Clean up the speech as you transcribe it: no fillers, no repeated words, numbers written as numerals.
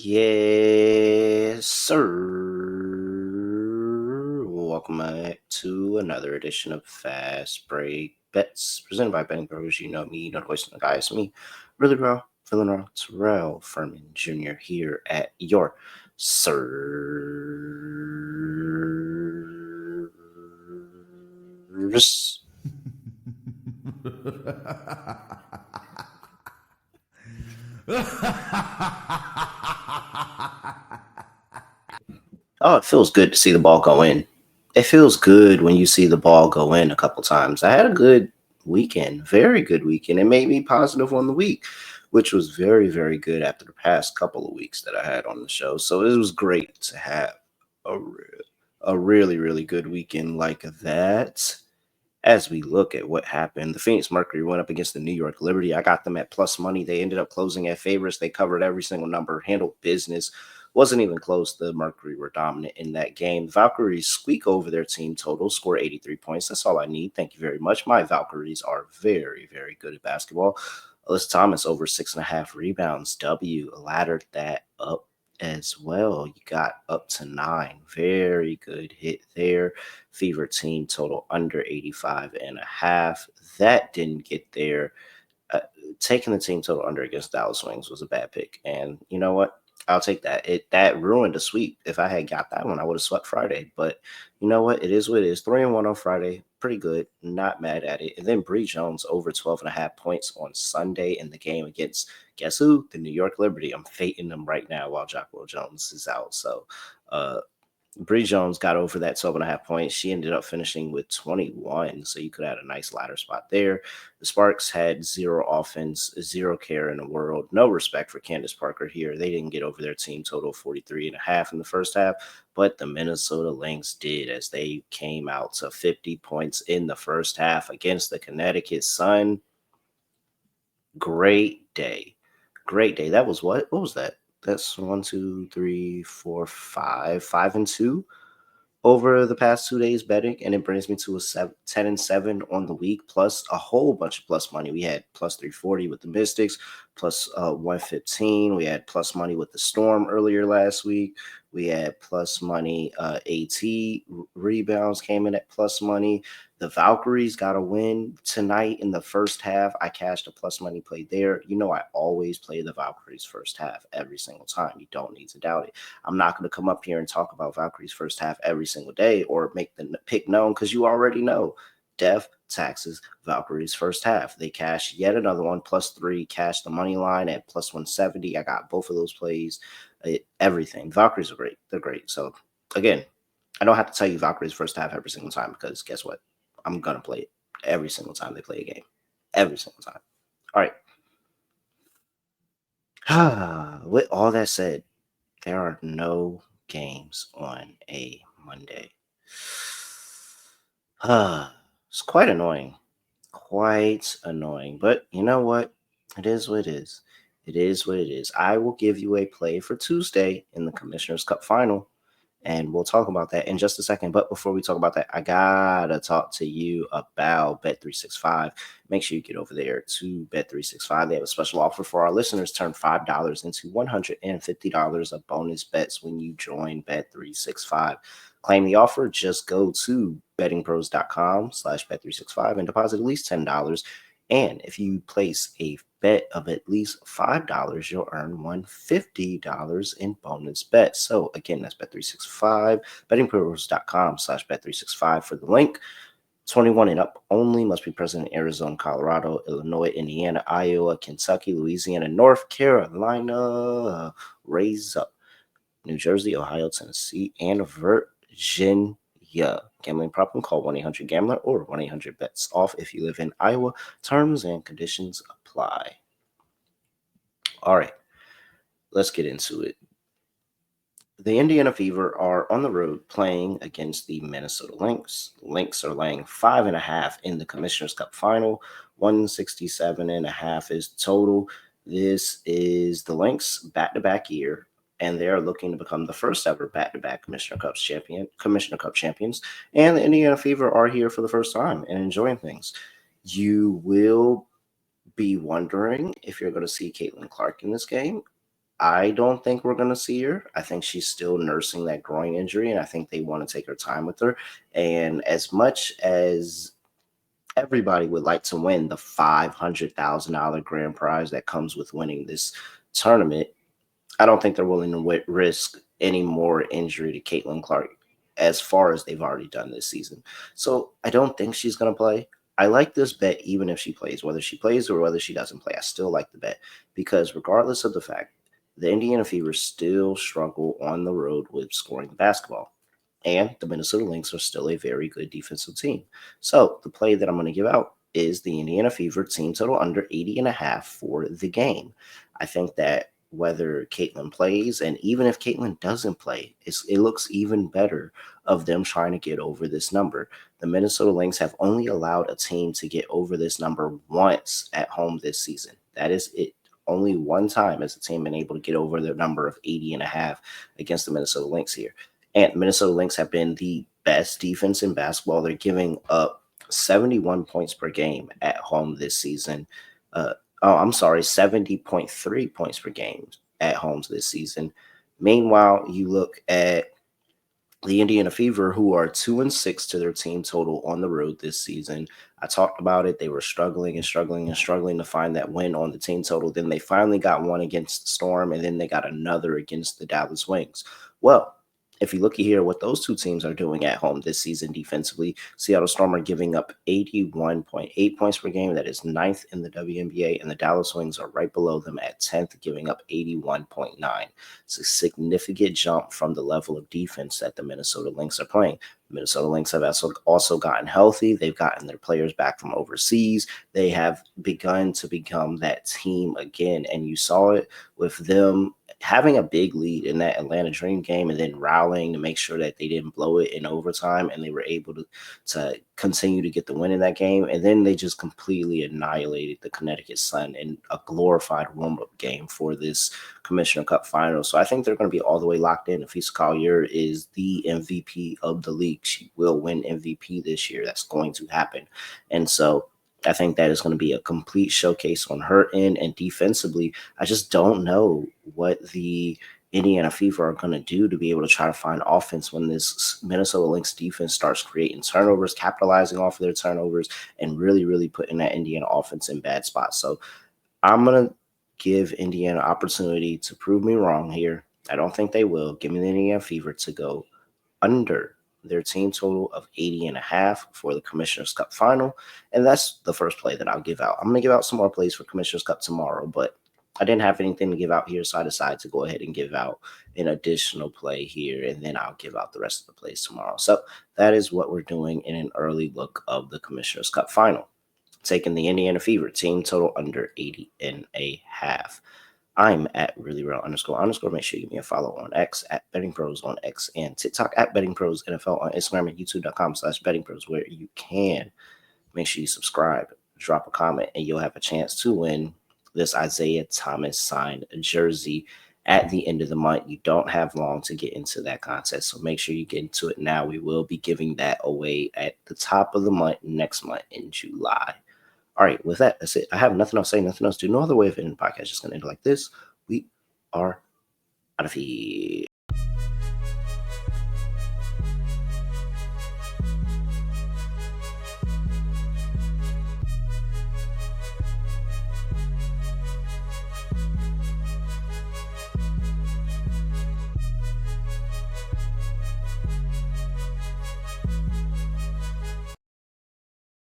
Yes, sir. Welcome back to another edition of Fast Break Bets presented by BettingPros. You know me, you know the voice of the guy. It's me, really raw, feeling raw, Terrell Furman Jr. here at your service. Oh, it feels good to see the ball go in. It feels good when you see the ball go in a couple times. I had a good weekend, very good weekend. It made me positive on the week, which was very, very good after the past couple of weeks that I had on the show. So it was great to have a really, really good weekend like that. As we look at what happened, the Phoenix Mercury went up against the New York Liberty. I got them at plus money. They ended up closing at favorites. They covered every single number, handled business. Wasn't even close. The Mercury were dominant in that game. Valkyries squeak over their team total, score 83 points. That's all I need. Thank you very much. My Valkyries are very, very good at basketball. Alyssa Thomas over 6.5 rebounds. W laddered that up as well. You got up to 9. Very good hit there. Fever team total under 85.5. That didn't get there. Uh, Taking the team total under against Dallas Wings was a bad pick. And you know what? I'll take that. That ruined the sweep. If I had got that one, I would have swept Friday. But you know what? It is what it is. 3-1 on Friday. Pretty good. Not mad at it. And then Bree Jones over 12.5 points on Sunday in the game against guess who? The New York Liberty. I'm fading them right now while Jocko Jones is out. So Bree Jones got over that 12.5 points. She ended up finishing with 21. So you could have a nice ladder spot there. The Sparks had zero offense, zero care in the world. No respect for Candace Parker here. They didn't get over their team total 43.5 in the first half, but the Minnesota Lynx did as they came out to 50 points in the first half against the Connecticut Sun. Great day. Great day. That was what was that? That's 1, 2, 3, 4, 5. 5-2 over the past 2 days betting, and it brings me to a 10-7 on the week, plus a whole bunch of plus money. We had plus 340 with the Mystics, plus 115. We had plus money with the Storm earlier last week. We had plus money. AT rebounds came in at plus money. The Valkyries got a win tonight in the first half. I cashed a plus money play there. You know, I always play the Valkyries first half every single time. You don't need to doubt it. I'm not going to come up here and talk about Valkyries first half every single day or make the pick known because you already know. Death, taxes, Valkyries first half. They cashed yet another one, plus 3, cashed the money line at plus 170. I got both of those plays, everything. Valkyries are great. They're great. So, again, I don't have to tell you Valkyries first half every single time because guess what? I'm going to play it every single time they play a game. Every single time. All right. With all that said, there are no games on a Monday. It's quite annoying. Quite annoying. But you know what? It is what it is. It is what it is. I will give you a play for Tuesday in the Commissioner's Cup final. And we'll talk about that in just a second. But before we talk about that, I gotta talk to you about Bet365. Make sure you get over there to Bet365. They have a special offer for our listeners. Turn $5 into $150 of bonus bets when you join Bet365. Claim the offer. Just go to bettingpros.com/bet365 and deposit at least $10. And if you place a bet of at least $5, you'll earn $150 in bonus bets. So again, that's Bet365, bettingpros.com/bet365 for the link. 21 and up only, must be present in Arizona, Colorado, Illinois, Indiana, Iowa, Kentucky, Louisiana, North Carolina, raise up, New Jersey, Ohio, Tennessee, and Virginia. Gambling problem? Call 1-800-GAMBLER or 1-800-BETS-OFF if you live in Iowa. Terms and conditions apply. All right, let's get into it. The Indiana Fever are on the road playing against the Minnesota Lynx. Lynx are laying 5.5 in the Commissioner's Cup final. 167.5 is total. This is the Lynx back-to-back year, and they are looking to become the first ever back-to-back Commissioner Cup champions. And the Indiana Fever are here for the first time and enjoying things. You will be wondering if you're going to see Caitlin Clark in this game. I don't think we're going to see her. I think she's still nursing that groin injury, and I think they want to take her time with her. And as much as everybody would like to win the $500,000 grand prize that comes with winning this tournament, I don't think they're willing to risk any more injury to Caitlin Clark as far as they've already done this season. So I don't think she's going to play. I like this bet even if she plays, whether she plays or whether she doesn't play. I still like the bet because regardless of the fact, the Indiana Fever still struggle on the road with scoring the basketball. And the Minnesota Lynx are still a very good defensive team. So the play that I'm going to give out is the Indiana Fever team total under 80.5 for the game. I think that whether Caitlin plays and even if Caitlin doesn't play, it looks even better of them trying to get over this number. The Minnesota Lynx have only allowed a team to get over this number once at home this season. That is it. Only one time has the team been able to get over their number of 80.5 against the Minnesota Lynx here. And Minnesota Lynx have been the best defense in basketball. They're giving up 71 points per game at home this season. I'm sorry, 70.3 points per game at homes this season. Meanwhile, you look at the Indiana Fever, who are 2-6 to their team total on the road this season. I talked about it. They were struggling and struggling and struggling to find that win on the team total. Then they finally got one against Storm, and then they got another against the Dallas Wings. Well, if you look here, what those two teams are doing at home this season defensively, Seattle Storm are giving up 81.8 points per game. That is ninth in the WNBA, and the Dallas Wings are right below them at 10th, giving up 81.9. It's a significant jump from the level of defense that the Minnesota Lynx are playing. The Minnesota Lynx have also gotten healthy. They've gotten their players back from overseas. They have begun to become that team again, and you saw it with them having a big lead in that Atlanta Dream game and then rallying to make sure that they didn't blow it in overtime and they were able to continue to get the win in that game. And then they just completely annihilated the Connecticut Sun in a glorified warm-up game for this Commissioner Cup final. So I think they're going to be all the way locked in. Afisa Collier is the MVP of the league. She will win MVP this year. That's going to happen. And so I think that is going to be a complete showcase on her end. And defensively, I just don't know what the Indiana Fever are going to do to be able to try to find offense when this Minnesota Lynx defense starts creating turnovers, capitalizing off of their turnovers, and really, really putting that Indiana offense in bad spots. So I'm going to give Indiana opportunity to prove me wrong here. I don't think they will. Give me the Indiana Fever to go under their team total of 80.5 for the Commissioner's Cup final. And that's the first play that I'll give out. I'm going to give out some more plays for Commissioner's Cup tomorrow, but I didn't have anything to give out here, so I decided to go ahead and give out an additional play here, and then I'll give out the rest of the plays tomorrow. So that is what we're doing in an early look of the Commissioner's Cup final. Taking the Indiana Fever team total under 80.5. I'm at really real __. Make sure you give me a follow on X at BettingPros on X and TikTok at BettingPros NFL on Instagram and YouTube.com/BettingPros, where you can make sure you subscribe, drop a comment, and you'll have a chance to win this Isaiah Thomas signed jersey at the end of the month. You don't have long to get into that contest, so make sure you get into it now. We will be giving that away at the top of the month next month in July. All right, with that, that's it. I have nothing else to say, nothing else to do. No other way of ending the podcast. Just going to end it like this. We are out of here.